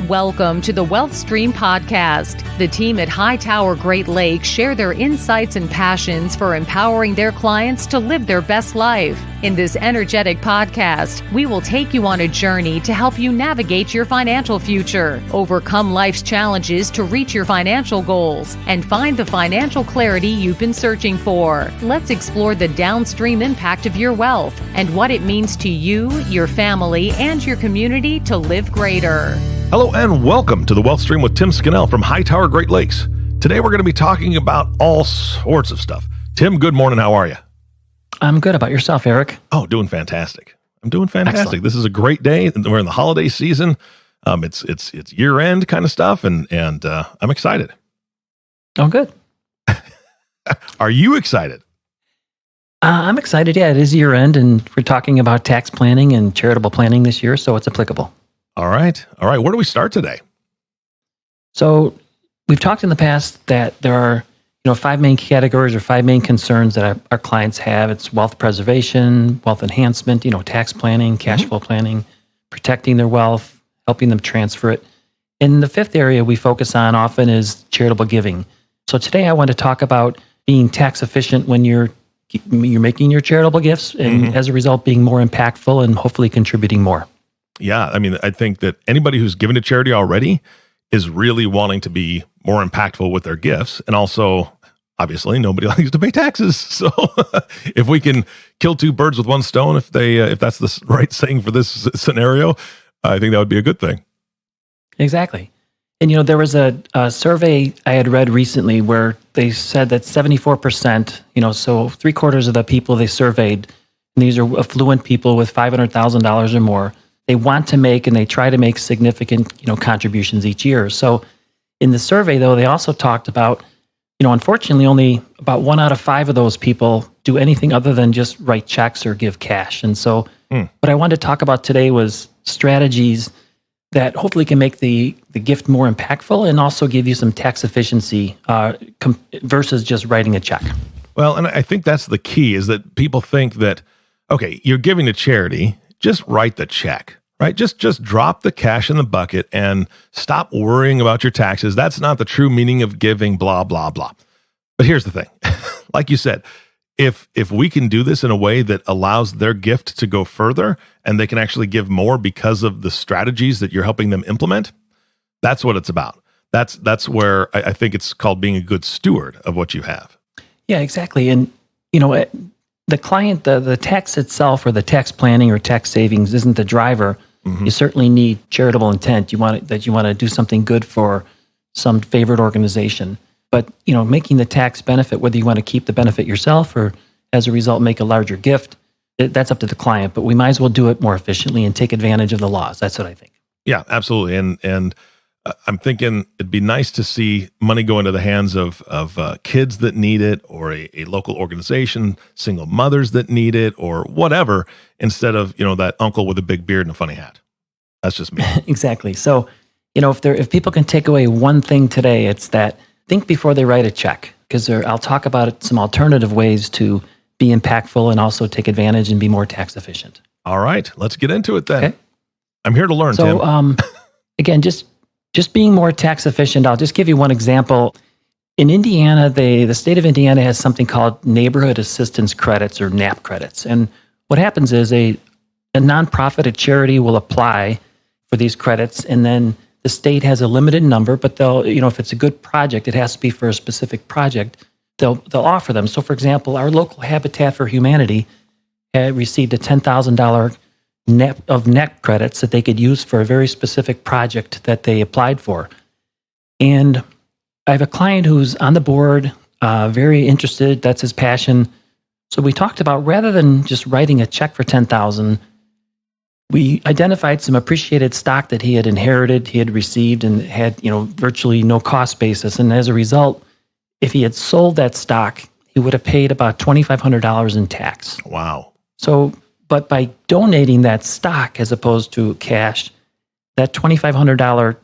Welcome to the Wealth Stream Podcast. The team at HighTower Great Lakes share their insights and passions for empowering their clients to live their best life. In this energetic podcast, we will take you on a journey to help you navigate your financial future, overcome life's challenges to reach your financial goals, and find the financial clarity you've been searching for. Let's explore the downstream impact of your wealth and what it means to you, your family, and your community to live greater. Hello and welcome to the Wealth Stream with Tim Scannell from HighTower Great Lakes. Today we're going to be talking about all sorts of stuff. Tim, good morning. How are you? I'm good. About yourself, Eric? Oh, doing fantastic. I'm doing fantastic. Excellent. This is a great day. We're in the holiday season. It's year end kind of stuff, and I'm excited. Oh, good. Are you excited? I'm excited. Yeah, it is year end, and we're talking about tax planning and charitable planning this year, so it's applicable. All right. Where do we start today? So we've talked in the past that there are, five main categories or five main concerns that our clients have. It's wealth preservation, wealth enhancement, tax planning, cash flow planning, protecting their wealth, helping them transfer it. And the fifth area we focus on often is charitable giving. So today I want to talk about being tax efficient when you're making your charitable gifts, and as a result being more impactful and hopefully contributing more. Yeah, I think that anybody who's given to charity already is really wanting to be more impactful with their gifts. And also, obviously, nobody likes to pay taxes. So if we can kill two birds with one stone, if that's the right saying for this scenario, I think that would be a good thing. Exactly. And, there was a survey I had read recently where they said that 74%, so 3/4 of the people they surveyed, and these are affluent people with $500,000 or more, they want to make and they try to make significant, contributions each year. So in the survey, though, they also talked about, unfortunately, only about 1 out of 5 of those people do anything other than just write checks or give cash. And so what I wanted to talk about today was strategies that hopefully can make the gift more impactful and also give you some tax efficiency versus just writing a check. Well, and I think that's the key, is that people think that, okay, you're giving to charity, just write the check, right? Just drop the cash in the bucket and stop worrying about your taxes. That's not the true meaning of giving, blah, blah, blah. But here's the thing. Like you said, if we can do this in a way that allows their gift to go further and they can actually give more because of the strategies that you're helping them implement, that's what it's about. That's where I think it's called being a good steward of what you have. Yeah, exactly. And, the client, the tax itself or the tax planning or tax savings isn't the driver. You certainly need charitable intent. You want to do something good for some favorite organization. But, making the tax benefit, whether you want to keep the benefit yourself or as a result make a larger gift, that's up to the client. But we might as well do it more efficiently and take advantage of the laws. That's what I think. Yeah, absolutely. And I'm thinking it'd be nice to see money go into the hands of kids that need it, or a local organization, single mothers that need it, or whatever, instead of, that uncle with a big beard and a funny hat. That's just me. Exactly. So, if people can take away one thing today, it's that think before they write a check, because I'll talk about some alternative ways to be impactful and also take advantage and be more tax efficient. All right, let's get into it then. Okay. I'm here to learn, Tim. So, again, just being more tax efficient, I'll just give you one example. In Indiana, the state of Indiana has something called Neighborhood Assistance Credits, or NAP credits. And what happens is a nonprofit, a charity, will apply for these credits, and then the state has a limited number, but they'll, if it's a good project, it has to be for a specific project, they'll offer them. So, for example, our local Habitat for Humanity had received a $10,000 NAP credits that they could use for a very specific project that they applied for. And I have a client who's on the board, very interested. That's his passion. So we talked about, rather than just writing a check for $10,000, we identified some appreciated stock that he had inherited, he had received, and had virtually no cost basis. And as a result, if he had sold that stock, he would have paid about $2,500 in tax. Wow. So, but by donating that stock as opposed to cash, that $2,500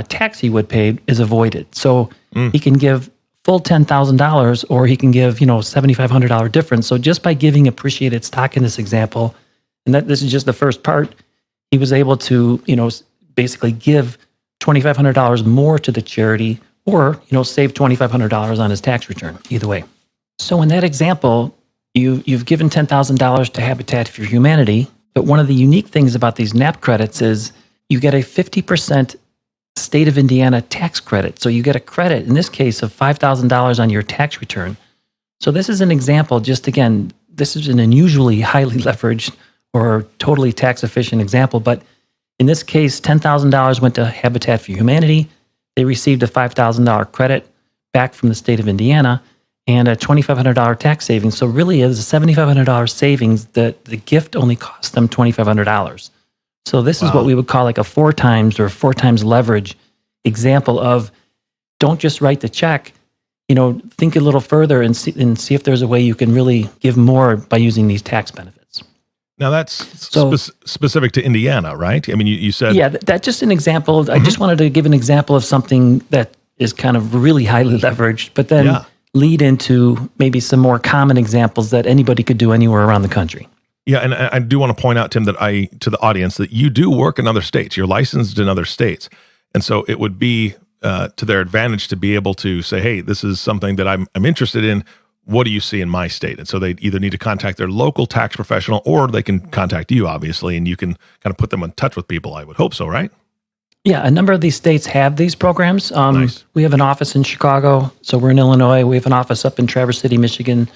tax he would pay is avoided. So he can give full $10,000, or he can give $7,500 difference. So just by giving appreciated stock in this example, and that this is just the first part, he was able to basically give $2,500 more to the charity, or save $2,500 on his tax return. Either way. So in that example, you've given $10,000 to Habitat for Humanity, but one of the unique things about these NAP credits is you get a 50% state of Indiana tax credit. So you get a credit, in this case, of $5,000 on your tax return. So this is an example, just again, this is an unusually highly leveraged or totally tax efficient example, but in this case, $10,000 went to Habitat for Humanity. They received a $5,000 credit back from the state of Indiana and a $2,500 tax savings. So really, it was a $7,500 savings. The gift only cost them $2,500. So this is what we would call like a 4 times leverage example of, don't just write the check. Think a little further and see if there's a way you can really give more by using these tax benefits. Now that's specific to Indiana, right? I mean, you said... Yeah, that's just an example. Mm-hmm. I just wanted to give an example of something that is kind of really highly leveraged, but then lead into maybe some more common examples that anybody could do anywhere around the country. Yeah, and I do want to point out, Tim, that to the audience, that you do work in other states. You're licensed in other states. And so it would be to their advantage to be able to say, hey, this is something that I'm interested in. What do you see in my state? And so they either need to contact their local tax professional, or they can contact you, obviously, and you can kind of put them in touch with people. I would hope so, right? Yeah, a number of these states have these programs. Nice. We have an office in Chicago, so we're in Illinois. We have an office up in Traverse City, Michigan, an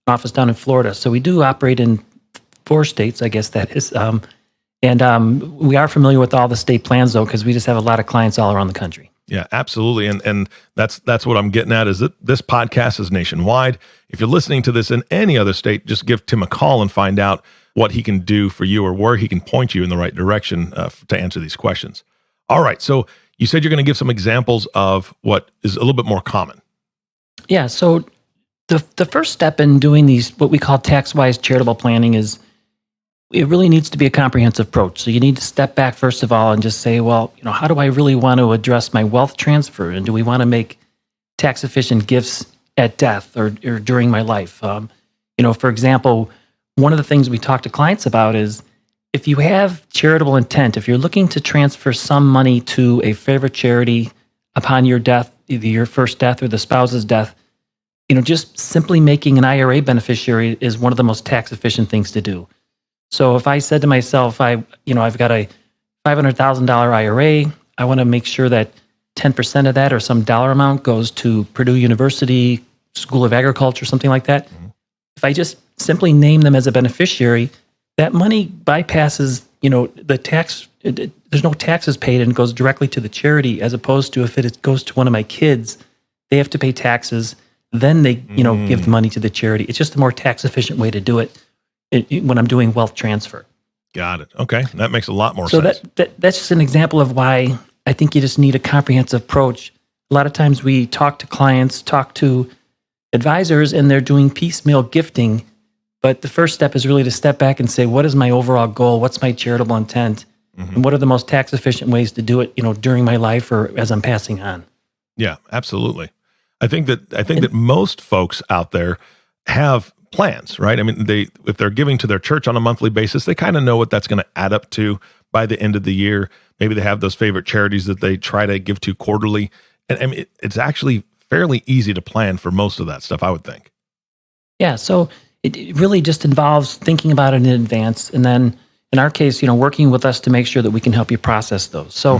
office down in Florida. So we do operate in 4 states, I guess that is. And we are familiar with all the state plans, though, because we just have a lot of clients all around the country. Yeah, absolutely. And that's what I'm getting at, is that this podcast is nationwide. If you're listening to this in any other state, just give Tim a call and find out what he can do for you or where he can point you in the right direction to answer these questions. All right. So you said you're going to give some examples of what is a little bit more common. Yeah. So the first step in doing these, what we call tax-wise charitable planning, is it really needs to be a comprehensive approach. So you need to step back, first of all, and just say, well, how do I really want to address my wealth transfer? And do we want to make tax-efficient gifts at death or during my life? For example, one of the things we talk to clients about is, if you have charitable intent, if you're looking to transfer some money to a favorite charity upon your death, either your first death or the spouse's death, just simply making an IRA beneficiary is one of the most tax-efficient things to do. So if I said to myself, I've got a $500,000 IRA, I want to make sure that 10% of that or some dollar amount goes to Purdue University, School of Agriculture, something like that. Mm-hmm. If I just simply name them as a beneficiary, that money bypasses, the tax. There's no taxes paid, and it goes directly to the charity, as opposed to if it goes to one of my kids, they have to pay taxes. Then they, give the money to the charity. It's just a more tax efficient way to do it when I'm doing wealth transfer. Got it. Okay. That makes a lot more sense. So that's just an example of why I think you just need a comprehensive approach. A lot of times we talk to clients, talk to advisors, and they're doing piecemeal gifting. But the first step is really to step back and say, what is my overall goal? What's my charitable intent? Mm-hmm. And what are the most tax efficient ways to do it, during my life or as I'm passing on? Yeah, absolutely. I think that most folks out there have plans, right? I mean, if they're giving to their church on a monthly basis, they kind of know what that's going to add up to by the end of the year. Maybe they have those favorite charities that they try to give to quarterly. And I mean, it's actually fairly easy to plan for most of that stuff, I would think. Yeah. So it really just involves thinking about it in advance. And then in our case, working with us to make sure that we can help you process those. So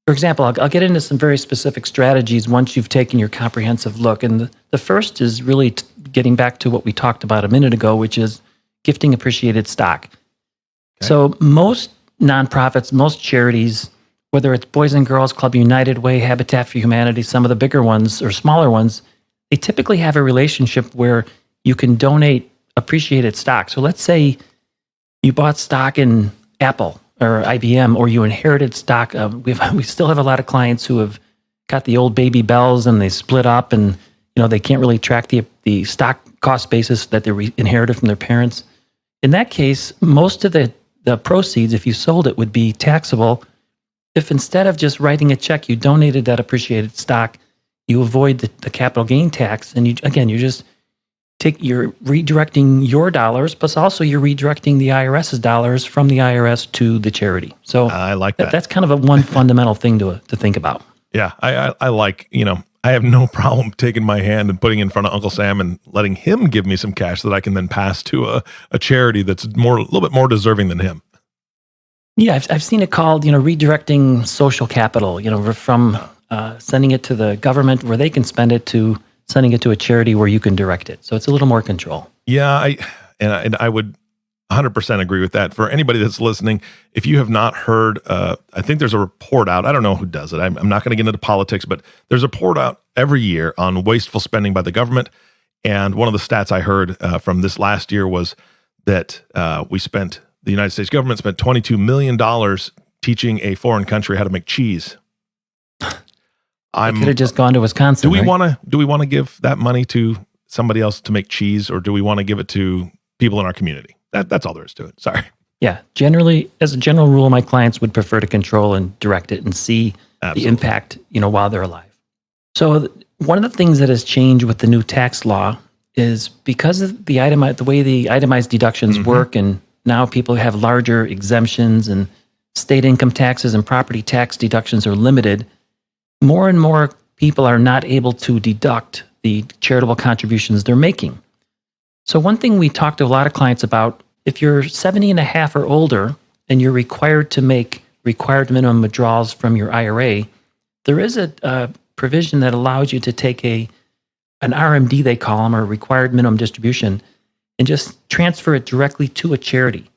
for example, I'll get into some very specific strategies once you've taken your comprehensive look. And the first is really getting back to what we talked about a minute ago, which is gifting appreciated stock. Okay. So most nonprofits, most charities, whether it's Boys and Girls Club, United Way, Habitat for Humanity, some of the bigger ones or smaller ones, they typically have a relationship where you can donate appreciated stock. So let's say you bought stock in Apple or IBM, or you inherited stock. We still have a lot of clients who have got the old baby bells and they split up, and they can't really track the stock cost basis that they inherited from their parents. In that case, most of the proceeds, if you sold it, would be taxable. If instead of just writing a check, you donated that appreciated stock, you avoid the capital gain tax, and you're just you're redirecting your dollars, plus also you're redirecting the IRS's dollars from the IRS to the charity. So I like that. That's kind of one fundamental thing to think about. Yeah, I like, I have no problem taking my hand and putting it in front of Uncle Sam and letting him give me some cash that I can then pass to a charity that's a little bit more deserving than him. Yeah, I've seen it called, redirecting social capital, from sending it to the government where they can spend it to sending it to a charity where you can direct it. So it's a little more control. Yeah, I would 100% agree with that. For anybody that's listening, if you have not heard, I think there's a report out. I don't know who does it. I'm not going to get into politics, but there's a report out every year on wasteful spending by the government. And one of the stats I heard from this last year was that the United States government spent $22 million teaching a foreign country how to make cheese. I could have just gone to Wisconsin. Do we want to give that money to somebody else to make cheese, or do we want to give it to people in our community? That's all there is to it. Sorry. Yeah. Generally, as a general rule, my clients would prefer to control and direct it and see the impact, while they're alive. So one of the things that has changed with the new tax law is because of the way the itemized deductions work, and now people have larger exemptions and state income taxes and property tax deductions are limited. More and more people are not able to deduct the charitable contributions they're making. So one thing we talk to a lot of clients about, if you're 70 and a half or older and you're required to make required minimum withdrawals from your IRA, there is a provision that allows you to take an RMD, they call them, or required minimum distribution, and just transfer it directly to a charity.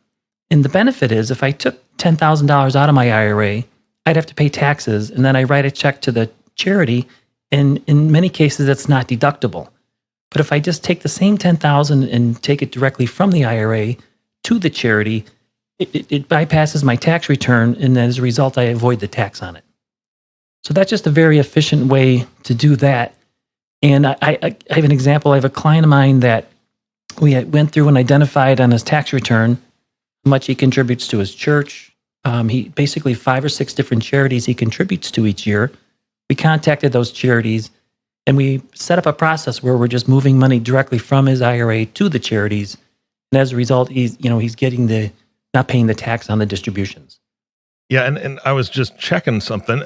And the benefit is, if I took $10,000 out of my IRA, I'd have to pay taxes, and then I write a check to the charity, and in many cases, it's not deductible. But if I just take the same $10,000 and take it directly from the IRA to the charity, it bypasses my tax return, and as a result, I avoid the tax on it. So that's just a very efficient way to do that. And I have an example. I have a client of mine that we went through and identified on his tax return how much he contributes to his church. He basically 5 or 6 different charities he contributes to each year. We contacted those charities, and we set up a process where we're just moving money directly from his IRA to the charities. And as a result, he's getting not paying the tax on the distributions. Yeah, and I was just checking something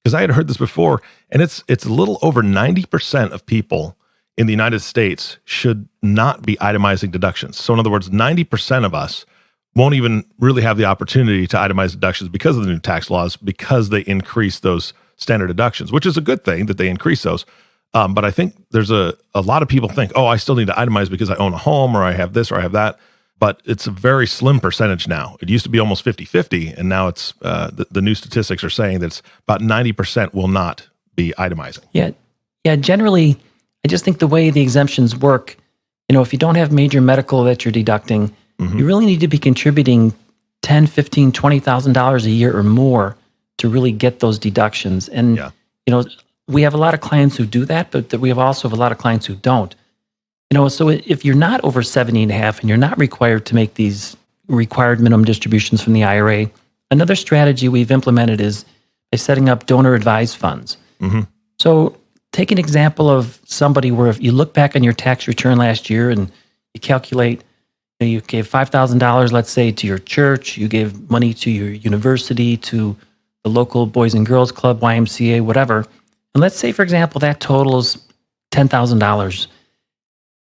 because I had heard this before, and it's a little over 90% of people in the United States should not be itemizing deductions. So in other words, 90% of us won't even really have the opportunity to itemize deductions because of the new tax laws, because they increase those standard deductions, which is a good thing that they increase those. But I think there's a lot of people think, I still need to itemize because I own a home, or I have this, or I have that. But it's a very slim percentage now. It used to be almost 50-50, and now it's the new statistics are saying that it's about 90% will not be itemizing. Yeah. Generally, I just think the way the exemptions work, if you don't have major medical that you're deducting, you really need to be contributing $10,000, $15,000, $20,000 a year or more to really get those deductions. And we have a lot of clients who do that, but we also have a lot of clients who don't. So if you're not over 70 and a half and you're not required to make these required minimum distributions from the IRA, another strategy we've implemented is by setting up donor advised funds. So take an example of somebody where if you look back on your tax return last year and you calculate, you gave $5,000, let's say, to your church, you gave money to your university, to the local Boys and Girls Club, YMCA, whatever. And let's say, for example, that totals $10,000.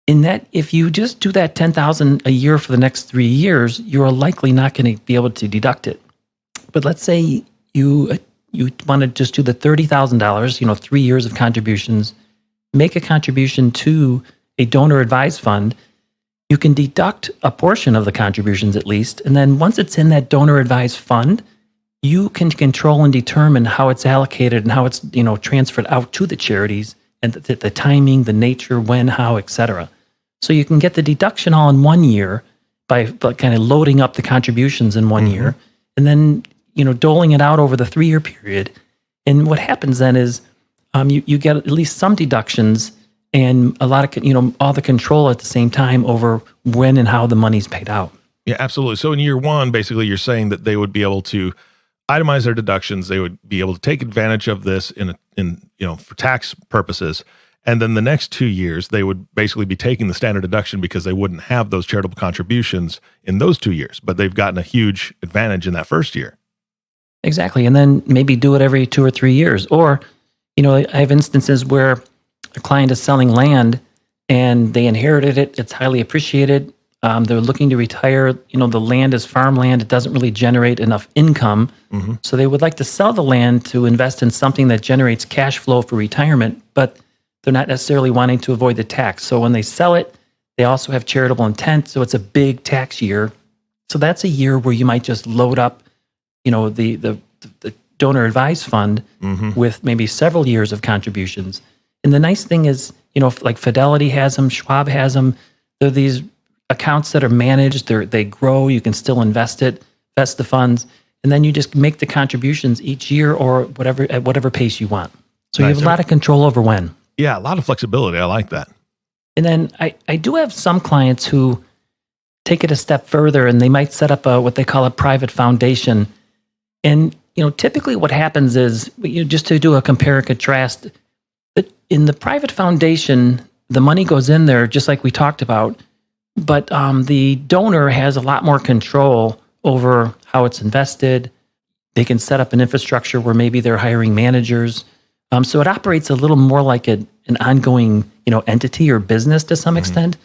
In that, if you just do that $10,000 a year for the next 3 years, you're likely not going to be able to deduct it. But let's say you want to just do the $30,000, 3 years of contributions, make a contribution to a donor advised fund. You can deduct a portion of the contributions at least, and then once it's in that donor advised fund, you can control and determine how it's allocated and how it's transferred out to the charities, and the timing, the nature, when, how, etc. So you can get the deduction all in 1 year by kind of loading up the contributions in 1 year, and then doling it out over the 3-year period. And what happens then is you get at least some deductions and a lot of, all the control at the same time over when and how the money's paid out. Yeah, absolutely. So in year one, basically, you're saying that they would be able to itemize their deductions. They would be able to take advantage of this in for tax purposes. And then the next 2 years, they would basically be taking the standard deduction because they wouldn't have those charitable contributions in those 2 years, but they've gotten a huge advantage in that first year. Exactly. And then maybe do it every 2 or 3 years. Or, I have instances where a client is selling land and they inherited it. It's highly appreciated. They're looking to retire. The land is farmland. It doesn't really generate enough income. So they would like to sell the land to invest in something that generates cash flow for retirement, but they're not necessarily wanting to avoid the tax. So when they sell it, they also have charitable intent. So it's a big tax year. So that's a year where you might just load up, the donor advised fund with maybe several years of contributions. And the nice thing is, like Fidelity has them, Schwab has them. They're these accounts that are managed. They grow. You can still invest the funds, and then you just make the contributions each year or at whatever pace you want. So you have a lot of control over when. Yeah, a lot of flexibility. I like that. And then I do have some clients who take it a step further, and they might set up what they call a private foundation. And typically what happens is, just to do a compare and contrast, in the private foundation, the money goes in there just like we talked about, but the donor has a lot more control over how it's invested. They can set up an infrastructure where maybe they're hiring managers. So it operates a little more like an ongoing, entity or business to some extent.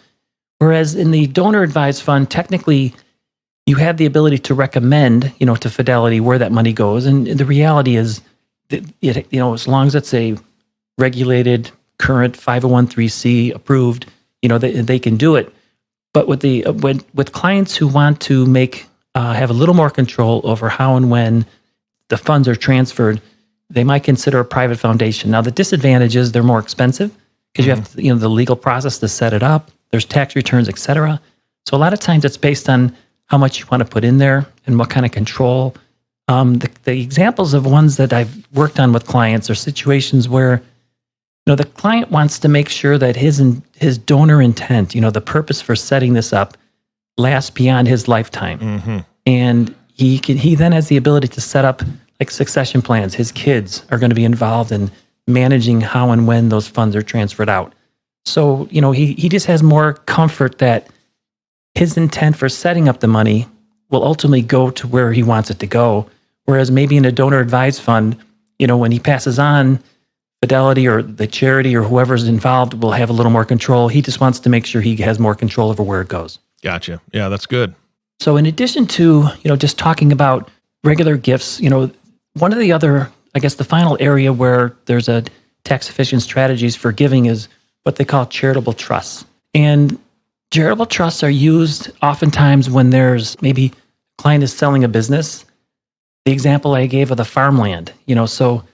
Whereas in the donor advised fund, technically, you have the ability to recommend, to Fidelity where that money goes. And the reality is that as long as it's a regulated, current 501(c) approved, they can do it. But with clients who want to have a little more control over how and when the funds are transferred, they might consider a private foundation. Now, the disadvantage is they're more expensive because you have the legal process to set it up. There's tax returns, et cetera. So a lot of times it's based on how much you want to put in there and what kind of control. The examples of ones that I've worked on with clients are situations where the client wants to make sure that his donor intent, the purpose for setting this up, lasts beyond his lifetime. And he then has the ability to set up like succession plans. His kids are going to be involved in managing how and when those funds are transferred out. So, he just has more comfort that his intent for setting up the money will ultimately go to where he wants it to go. Whereas maybe in a donor advised fund, when he passes on, Fidelity or the charity or whoever's involved will have a little more control. He just wants to make sure he has more control over where it goes. Gotcha. Yeah, that's good. So in addition to, just talking about regular gifts, one of the other, I guess the final area where there's a tax efficient strategies for giving is what they call charitable trusts. And charitable trusts are used oftentimes when there's maybe a client is selling a business. The example I gave of the farmland, so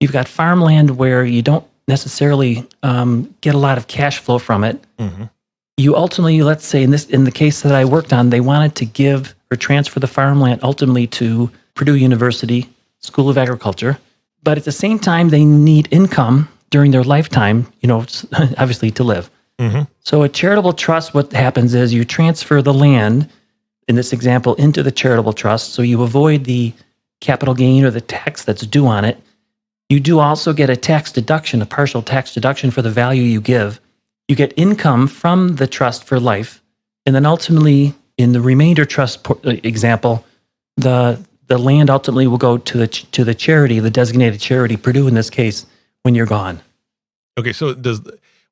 you've got farmland where you don't necessarily get a lot of cash flow from it. You ultimately, let's say in the case that I worked on, they wanted to give or transfer the farmland ultimately to Purdue University School of Agriculture. But at the same time, they need income during their lifetime, obviously to live. So a charitable trust, what happens is you transfer the land, in this example, into the charitable trust. So you avoid the capital gain or the tax that's due on it. You do also get a tax deduction, a partial tax deduction for the value you give. You get income from the trust for life. And then ultimately, in the remainder trust example, the land ultimately will go to the charity, the designated charity, Purdue in this case, when you're gone. Okay, so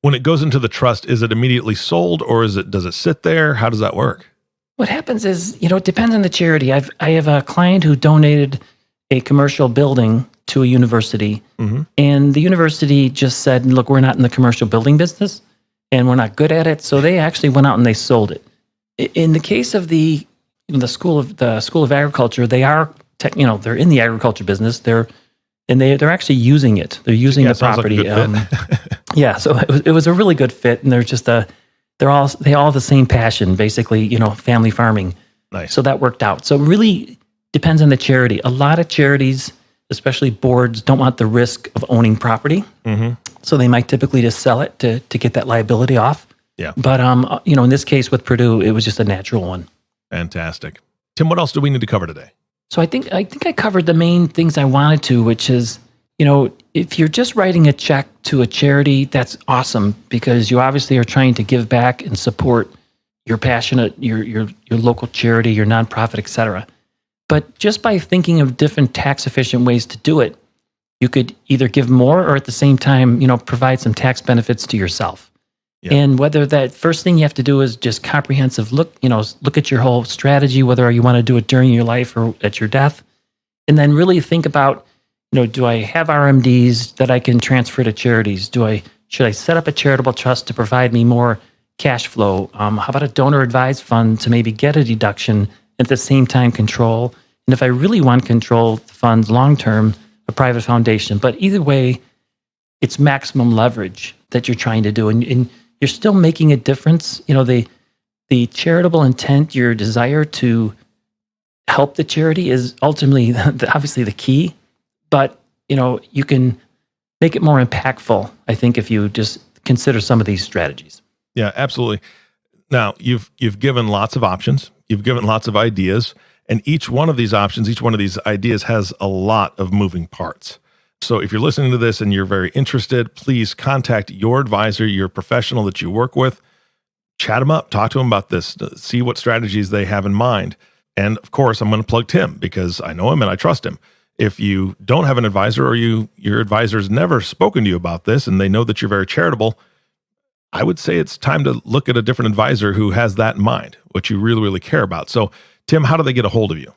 when it goes into the trust, is it immediately sold or does it sit there? How does that work? What happens is, it depends on the charity. I have a client who donated a commercial building to a university, and the university just said, look, we're not in the commercial building business and we're not good at it. So they actually went out and they sold it. In the case of the School of Agriculture, they are they're in the agriculture business. They're actually using it. They're using the property. Yeah, so it was a really good fit, and they're just they all have the same passion, basically, family farming. Nice. So that worked out. So it really depends on the charity. A lot of charities, especially boards, don't want the risk of owning property. So they might typically just sell it to get that liability off. Yeah. But in this case with Purdue, it was just a natural one. Fantastic. Tim, what else do we need to cover today? So I think I covered the main things I wanted to, which is, if you're just writing a check to a charity, that's awesome because you obviously are trying to give back and support your passionate, your local charity, your nonprofit, et cetera. But just by thinking of different tax efficient ways to do it, you could either give more or at the same time, provide some tax benefits to yourself. Yeah. And whether that first thing you have to do is just comprehensive look at your whole strategy, whether you want to do it during your life or at your death, and then really think about, do I have RMDs that I can transfer to charities? Should I set up a charitable trust to provide me more cash flow? How about a donor advised fund to maybe get a deduction at the same time control? And if I really want control the funds long term, a private foundation. But either way, it's maximum leverage that you're trying to do, and you're still making a difference. The charitable intent, your desire to help the charity is ultimately obviously the key. But you can make it more impactful, I think, if you just consider some of these strategies. Yeah, absolutely. Now, you've given lots of options. You've given lots of ideas. And each one of these options, each one of these ideas has a lot of moving parts. So if you're listening to this and you're very interested, please contact your advisor, your professional that you work with. Chat them up, talk to them about this, see what strategies they have in mind. And of course, I'm going to plug Tim because I know him and I trust him. If you don't have an advisor or your advisor's never spoken to you about this and they know that you're very charitable, I would say it's time to look at a different advisor who has that in mind, what you really, really care about. So, Tim, how do they get a hold of you?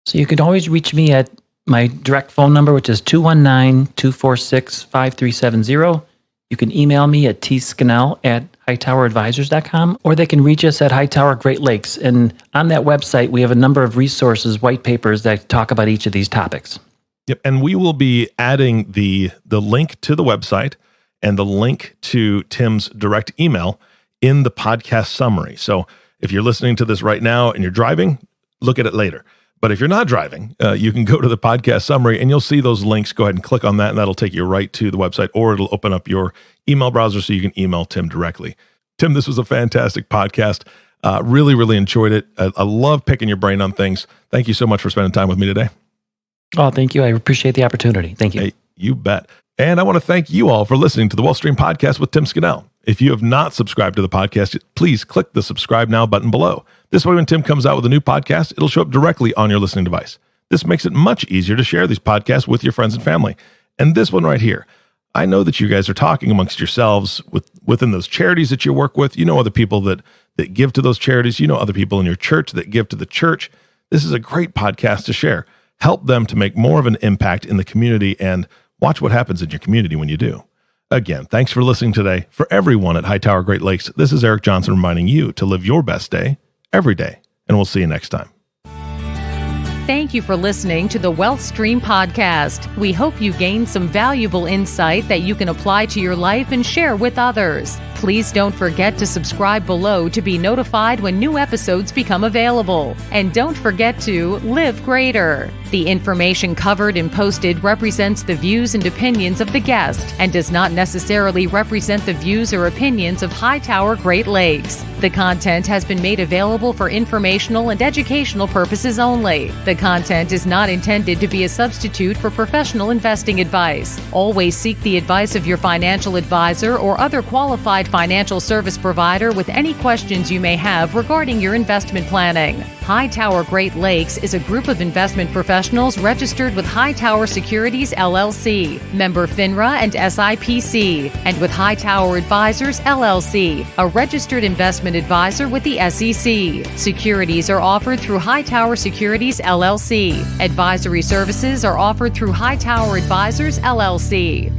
So you can always reach me at my direct phone number, which is 219-246-5370. You can email me at tscannell@hightoweradvisors.com, or they can reach us at HighTower Great Lakes. And on that website, we have a number of resources, white papers that talk about each of these topics. Yep, and we will be adding the link to the website and the link to Tim's direct email in the podcast summary. So if you're listening to this right now and you're driving, look at it later. But if you're not driving, you can go to the podcast summary and you'll see those links. Go ahead and click on that, and that'll take you right to the website, or it'll open up your email browser so you can email Tim directly. Tim, this was a fantastic podcast. Really, really enjoyed it. I love picking your brain on things. Thank you so much for spending time with me today. Oh, thank you. I appreciate the opportunity. Thank you. Hey, you bet. And I want to thank you all for listening to the Wealth Stream Podcast with Tim Scannell. If you have not subscribed to the podcast, please click the subscribe now button below. This way, when Tim comes out with a new podcast, it'll show up directly on your listening device. This makes it much easier to share these podcasts with your friends and family. And this one right here, I know that you guys are talking amongst yourselves within those charities that you work with. You know other people that give to those charities. You know other people in your church that give to the church. This is a great podcast to share. Help them to make more of an impact in the community, and watch what happens in your community when you do. Again, thanks for listening today. For everyone at HighTower Great Lakes, this is Eric Johnson reminding you to live your best day every day, and we'll see you next time. Thank you for listening to the Wealth Stream Podcast. We hope you gained some valuable insight that you can apply to your life and share with others. Please don't forget to subscribe below to be notified when new episodes become available. And don't forget to live greater. The information covered and posted represents the views and opinions of the guest and does not necessarily represent the views or opinions of HighTower Great Lakes. The content has been made available for informational and educational purposes only. The content is not intended to be a substitute for professional investing advice. Always seek the advice of your financial advisor or other qualified financial service provider with any questions you may have regarding your investment planning. HighTower Great Lakes is a group of investment professionals registered with HighTower Securities, LLC, member FINRA and SIPC, and with HighTower Advisors, LLC, a registered investment advisor with the SEC. Securities are offered through HighTower Securities, LLC. Advisory services are offered through HighTower Advisors, LLC.